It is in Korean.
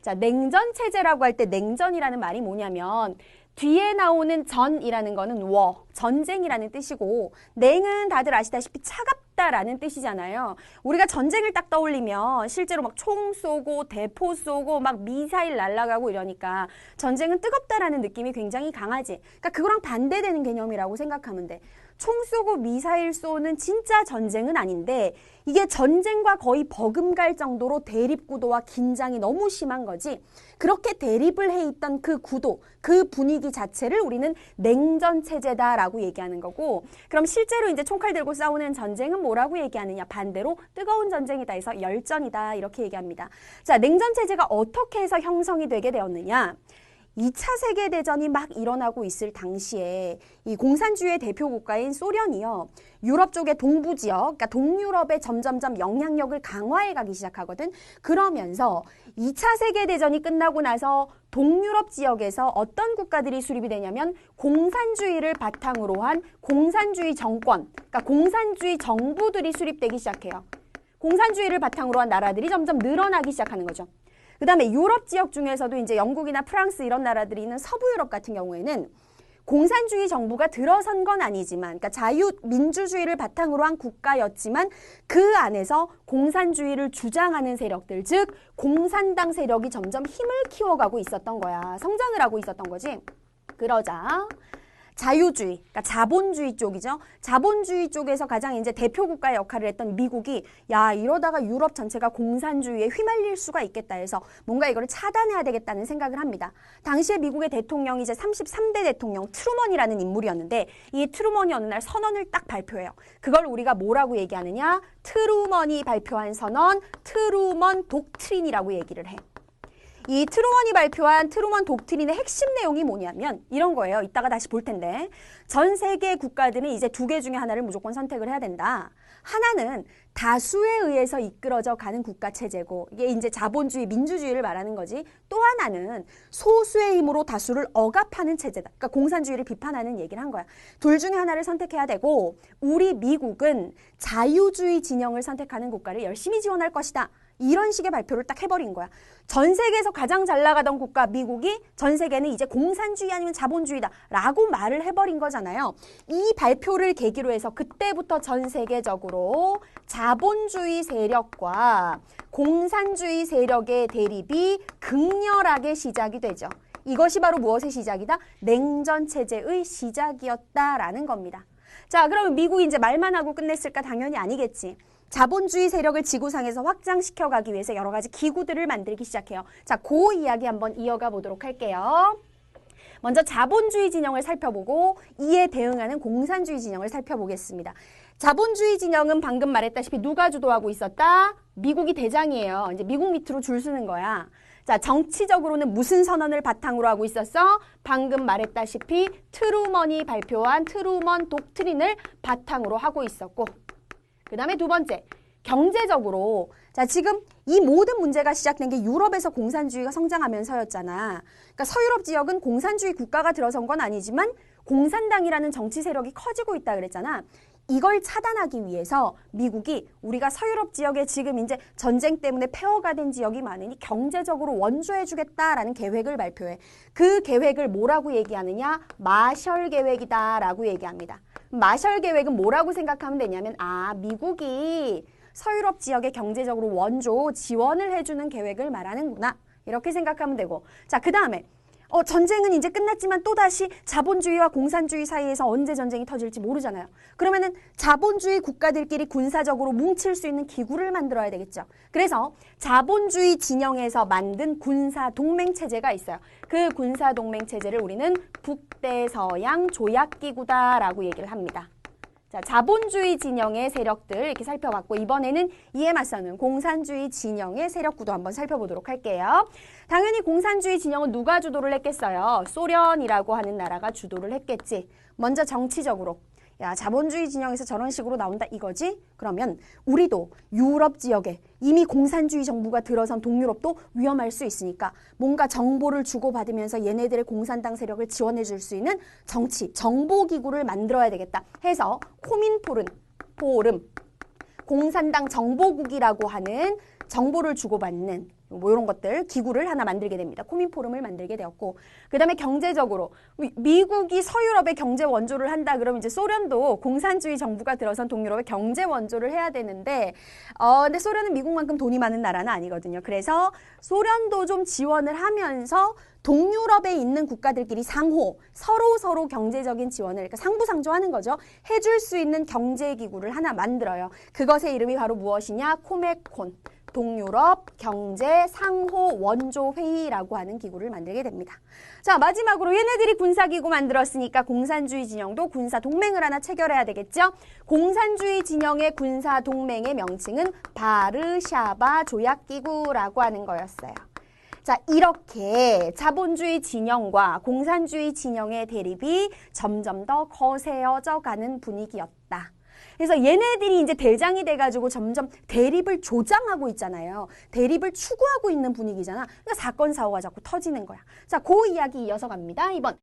자, 냉전 체제라고 할 때 냉전이라는 말이 뭐냐면 뒤에 나오는 전이라는 거는 전쟁이라는 뜻이고 냉은 다들 아시다시피 차갑다라는 뜻이잖아요. 우리가 전쟁을 딱 떠올리면 실제로 막 총 쏘고 대포 쏘고 막 미사일 날아가고 이러니까 전쟁은 뜨겁다라는 느낌이 굉장히 강하지. 그러니까 그거랑 반대되는 개념이라고 생각하면 돼. 총 쏘고 미사일 쏘는 진짜 전쟁은 아닌데 이게 전쟁과 거의 버금갈 정도로 대립 구도와 긴장이 너무 심한 거지. 그렇게 대립을 해 있던 그 구도, 그 분위기 자체를 우리는 냉전 체제다라고 얘기하는 거고, 그럼 실제로 이제 총칼 들고 싸우는 전쟁은 뭐라고 얘기하느냐? 반대로 뜨거운 전쟁이다 해서 열전이다 이렇게 얘기합니다. 자, 냉전 체제가 어떻게 해서 형성이 되게 되었느냐? 2차 세계대전이 막 일어나고 있을 당시에 이 공산주의의 대표 국가인 소련이요. 유럽 쪽의 동부 지역, 그러니까 동유럽에 점점점 영향력을 강화해 가기 시작하거든. 그러면서 2차 세계대전이 끝나고 나서 동유럽 지역에서 어떤 국가들이 수립이 되냐면 공산주의를 바탕으로 한 공산주의 정권, 그러니까 공산주의 정부들이 수립되기 시작해요. 공산주의를 바탕으로 한 나라들이 점점 늘어나기 시작하는 거죠. 그 다음에 유럽 지역 중에서도 이제 영국이나 프랑스 이런 나라들이 있는 서부 유럽 같은 경우에는 공산주의 정부가 들어선 건 아니지만, 그러니까 자유민주주의를 바탕으로 한 국가였지만 그 안에서 공산주의를 주장하는 세력들, 즉 공산당 세력이 점점 힘을 키워가고 있었던 거야. 성장을 하고 있었던 거지. 그러자 자유주의, 그러니까 자본주의 쪽이죠. 자본주의 쪽에서 가장 이제 대표 국가의 역할을 했던 미국이 야, 이러다가 유럽 전체가 공산주의에 휘말릴 수가 있겠다 해서 뭔가 이거를 차단해야 되겠다는 생각을 합니다. 당시에 미국의 대통령이 이제 33대 대통령 트루먼이라는 인물이었는데 이 트루먼이 어느 날 선언을 딱 발표해요. 그걸 우리가 뭐라고 얘기하느냐? 트루먼이 발표한 선언, 트루먼 독트린이라고 얘기를 해. 이 트루먼이 발표한 트루먼 독트린의 핵심 내용이 뭐냐면 이런 거예요. 이따가 다시 볼 텐데 전 세계 국가들은 이제 두 개 중에 하나를 무조건 선택을 해야 된다. 하나는 다수에 의해서 이끌어져 가는 국가 체제고 이게 이제 자본주의, 민주주의를 말하는 거지. 또 하나는 소수의 힘으로 다수를 억압하는 체제다. 그러니까 공산주의를 비판하는 얘기를 한 거야. 둘 중에 하나를 선택해야 되고 우리 미국은 자유주의 진영을 선택하는 국가를 열심히 지원할 것이다. 이런 식의 발표를 딱 해버린 거야. 전 세계에서 가장 잘 나가던 국가 미국이 전 세계는 이제 공산주의 아니면 자본주의다 라고 말을 해버린 거잖아요. 이 발표를 계기로 해서 그때부터 전 세계적으로 자본주의 세력과 공산주의 세력의 대립이 극렬하게 시작이 되죠. 이것이 바로 무엇의 시작이다? 냉전 체제의 시작이었다라는 겁니다. 자, 그러면 미국이 이제 말만 하고 끝냈을까? 당연히 아니겠지. 자본주의 세력을 지구상에서 확장시켜가기 위해서 여러 가지 기구들을 만들기 시작해요. 자, 그 이야기 한번 이어가 보도록 할게요. 먼저 자본주의 진영을 살펴보고 이에 대응하는 공산주의 진영을 살펴보겠습니다. 자본주의 진영은 방금 말했다시피 누가 주도하고 있었다? 미국이 대장이에요. 이제 미국 밑으로 줄 서는 거야. 자, 정치적으로는 무슨 선언을 바탕으로 하고 있었어? 방금 말했다시피 트루먼이 발표한 트루먼 독트린을 바탕으로 하고 있었고, 그 다음에 두 번째, 경제적으로 자 지금 이 모든 문제가 시작된 게 유럽에서 공산주의가 성장하면서였잖아. 그러니까 서유럽 지역은 공산주의 국가가 들어선 건 아니지만 공산당이라는 정치 세력이 커지고 있다 그랬잖아. 이걸 차단하기 위해서 미국이 우리가 서유럽 지역에 지금 이제 전쟁 때문에 폐허가 된 지역이 많으니 경제적으로 원조해주겠다라는 계획을 발표해. 그 계획을 뭐라고 얘기하느냐? 마셜 계획이다라고 얘기합니다. 마셜 계획은 뭐라고 생각하면 되냐면 미국이 서유럽 지역에 경제적으로 원조 지원을 해주는 계획을 말하는구나. 이렇게 생각하면 되고. 자, 그 다음에 전쟁은 이제 끝났지만 또다시 자본주의와 공산주의 사이에서 언제 전쟁이 터질지 모르잖아요. 그러면은 자본주의 국가들끼리 군사적으로 뭉칠 수 있는 기구를 만들어야 되겠죠. 그래서 자본주의 진영에서 만든 군사동맹체제가 있어요. 그 군사동맹체제를 우리는 북대서양 조약기구다라고 얘기를 합니다. 자, 자본주의 진영의 세력들 이렇게 살펴봤고 이번에는 이에 맞서는 공산주의 진영의 세력구도 한번 살펴보도록 할게요. 당연히 공산주의 진영은 누가 주도를 했겠어요? 소련이라고 하는 나라가 주도를 했겠지. 먼저 정치적으로 야, 자본주의 진영에서 저런 식으로 나온다 이거지? 그러면 우리도 유럽 지역에 이미 공산주의 정부가 들어선 동유럽도 위험할 수 있으니까 뭔가 정보를 주고받으면서 얘네들의 공산당 세력을 지원해 줄 수 있는 정치, 정보기구를 만들어야 되겠다 해서 코민포름, 공산당 정보국이라고 하는 정보를 주고받는 뭐 이런 것들 기구를 하나 만들게 됩니다. 코민포럼을 만들게 되었고 그 다음에 경제적으로 미국이 서유럽의 경제 원조를 한다 그러면 이제 소련도 공산주의 정부가 들어선 동유럽의 경제 원조를 해야 되는데 근데 소련은 미국만큼 돈이 많은 나라는 아니거든요. 그래서 소련도 좀 지원을 하면서 동유럽에 있는 국가들끼리 서로 경제적인 지원을 그러니까 상부상조하는 거죠. 해줄 수 있는 경제기구를 하나 만들어요. 그것의 이름이 바로 무엇이냐? 코메콘. 동유럽 경제 상호 원조 회의라고 하는 기구를 만들게 됩니다. 자, 마지막으로 얘네들이 군사기구 만들었으니까 공산주의 진영도 군사동맹을 하나 체결해야 되겠죠? 공산주의 진영의 군사동맹의 명칭은 바르샤바 조약기구라고 하는 거였어요. 자, 이렇게 자본주의 진영과 공산주의 진영의 대립이 점점 더 거세어져 가는 분위기였다. 그래서 얘네들이 이제 대장이 돼가지고 점점 대립을 조장하고 있잖아요. 대립을 추구하고 있는 분위기잖아. 그러니까 사건, 사고가 자꾸 터지는 거야. 자, 그 이야기 이어서 갑니다. 2번.